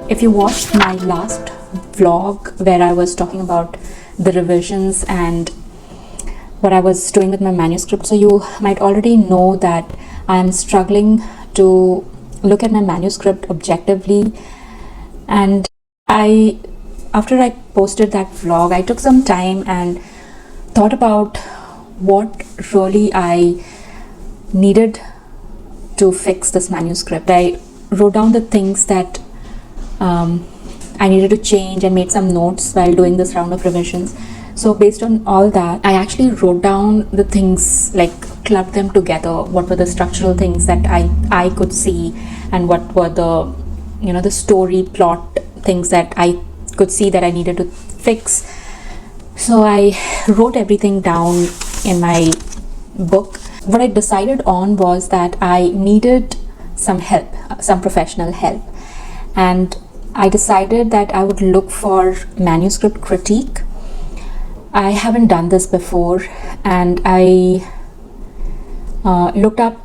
If you watched my last vlog where I was talking about the revisions and what I was doing with my manuscript, so you might already know that I am struggling to look at my manuscript objectively. And after I posted that vlog, I took some time and thought about what really I needed to fix this manuscript. I wrote down the things that I needed to change and made some notes while doing this round of revisions. So based on all that, I actually wrote down the things, like clubbed them together. What were the structural things that I could see, and what were the the story plot things that I could see that I needed to fix. So I wrote everything down in my book. What I decided on was that I needed some help, some professional help, and I decided that I would look for manuscript critique. I haven't done this before, and I looked up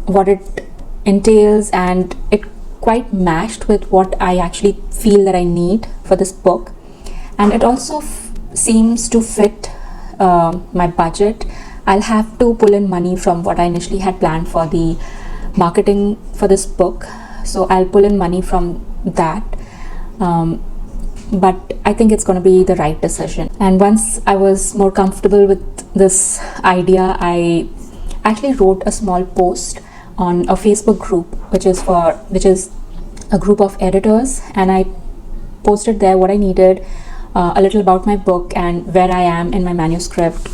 what it entails, and it quite matched with what I actually feel that I need for this book. And it also seems to fit my budget. I'll have to pull in money from what I initially had planned for the marketing for this book, so I'll pull in money from that. But I think it's going to be the right decision. And once I was more comfortable with this idea, I actually wrote a small post on a Facebook group, which is a group of editors, and I posted there what I needed, a little about my book and where I am in my manuscript.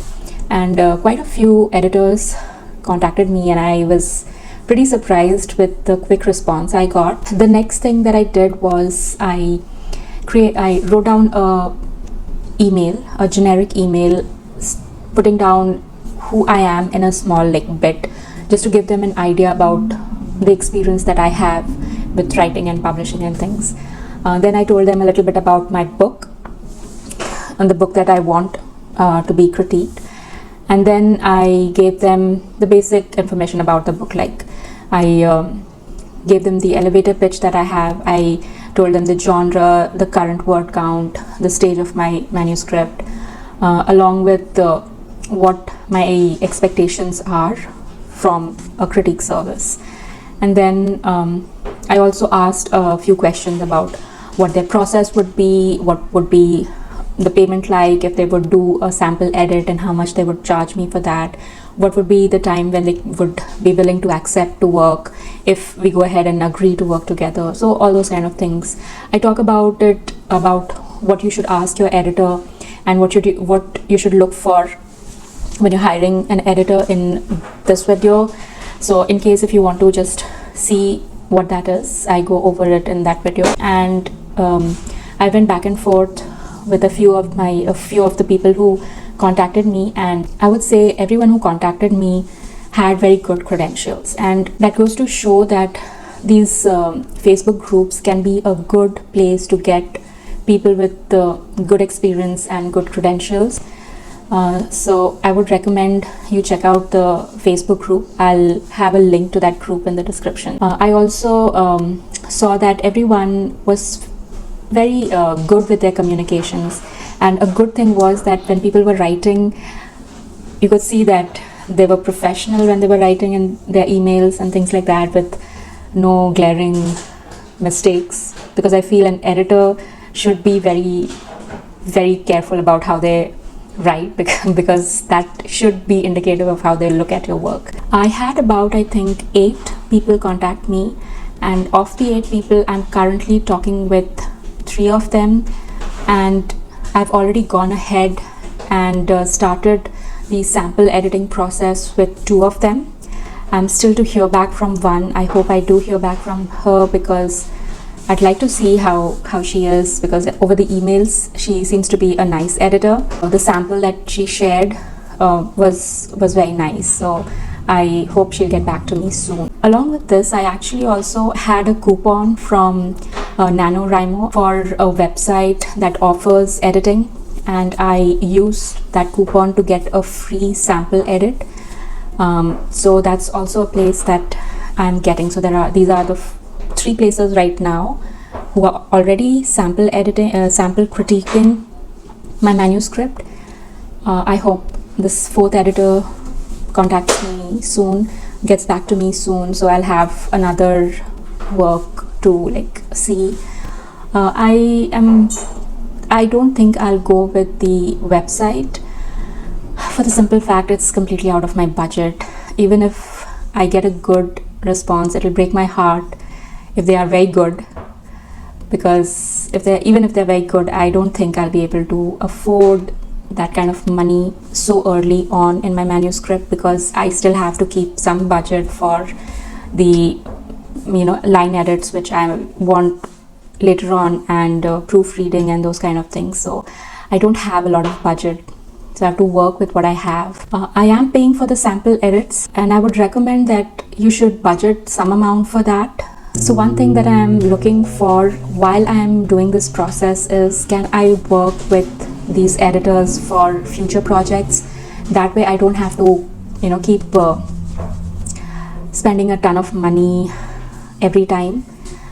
And quite a few editors contacted me, and I was pretty surprised with the quick response I got. The next thing that I did was I wrote down a generic email, putting down who I am in a small bit, just to give them an idea about the experience that I have with writing and publishing and things. Then I told them a little bit about my book and the book that I want to be critiqued. And then I gave them the basic information about the book, like I gave them the elevator pitch that I have. I told them the genre, the current word count, the stage of my manuscript, along with what my expectations are from a critique service. And then I also asked a few questions about what their process would be, what would be the payment like if they would do a sample edit, and how much they would charge me for that, what would be the time when they would be willing to accept to work if we go ahead and agree to work together. So all those kind of things. I talk about what you should ask your editor and what you should look for when you're hiring an editor in this video. So in case if you want to just see what that is, I go over it in that video. And I went back and forth with a few of the people who contacted me, and I would say everyone who contacted me had very good credentials. And that goes to show that these Facebook groups can be a good place to get people with good experience and good credentials. So I would recommend you check out the Facebook group. I'll have a link to that group in the description. I also saw that everyone was very good with their communications, and a good thing was that when people were writing, you could see that they were professional when they were writing in their emails and things like that, with no glaring mistakes, because I feel an editor should be very, very careful about how they write, because that should be indicative of how they look at your work. I had about, I think, 8 people contact me, and of the 8 people, I'm currently talking with 3 of them, and I've already gone ahead and started the sample editing process with 2 of them. I'm still to hear back from one. I hope I do hear back from her, because I'd like to see how she is, because over the emails she seems to be a nice editor. The sample that she shared was very nice, so I hope she'll get back to me soon. Along with this, I actually also had a coupon from NaNoWriMo for a website that offers editing, and I used that coupon to get a free sample edit. So that's also a place that I'm getting. So these are the 3 places right now who are already sample critiquing my manuscript. I hope this fourth editor contacts me soon, gets back to me soon, so I'll have another work to like see. I don't think I'll go with the website for the simple fact it's completely out of my budget. Even if I get a good response, it'll break my heart if they are very good, because even if they're very good, I don't think I'll be able to afford that kind of money so early on in my manuscript, because I still have to keep some budget for the line edits which I want later on, and proofreading and those kind of things. So I don't have a lot of budget, so I have to work with what I have. I am paying for the sample edits, and I would recommend that you should budget some amount for that. So one thing that I am looking for while I am doing this process is, can I work with these editors for future projects? That way I don't have to keep spending a ton of money every time,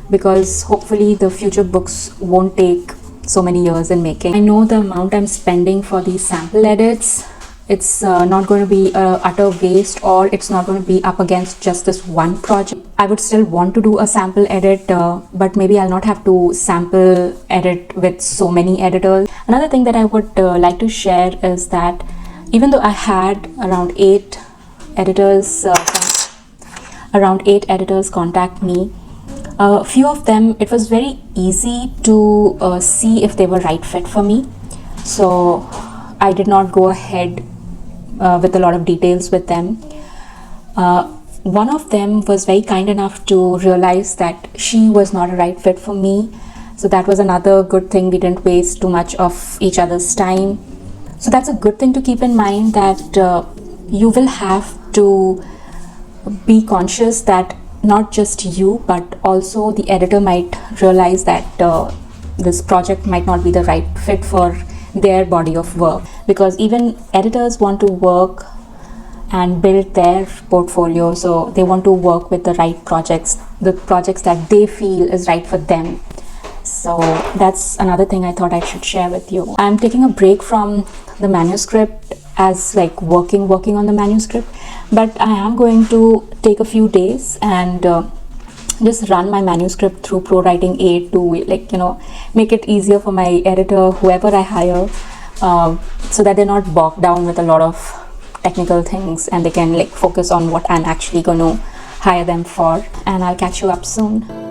because hopefully the future books won't take so many years in making. I know the amount I'm spending for these sample edits, it's not going to be a utter waste, or it's not going to be up against just this one project. I would still want to do a sample edit, but maybe I'll not have to sample edit with so many editors. Another thing that I would like to share is that even though I had around eight editors contact me, a few of them, it was very easy to see if they were right fit for me. So I did not go ahead with a lot of details with them. One of them was very kind enough to realize that she was not a right fit for me. So that was another good thing. We didn't waste too much of each other's time. So that's a good thing to keep in mind, that you will have to be conscious that not just you, but also the editor might realize that this project might not be the right fit for their body of work, because even editors want to work and build their portfolio, so they want to work with the right projects, the projects that they feel is right for them. So that's another thing I thought I should share with you. I'm taking a break from the manuscript, as like working on the manuscript, but I am going to take a few days and just run my manuscript through ProWriting 8 to make it easier for my editor, whoever I hire, so that they're not bogged down with a lot of technical things, and they can focus on what I'm actually going to hire them for. And I'll catch you up soon.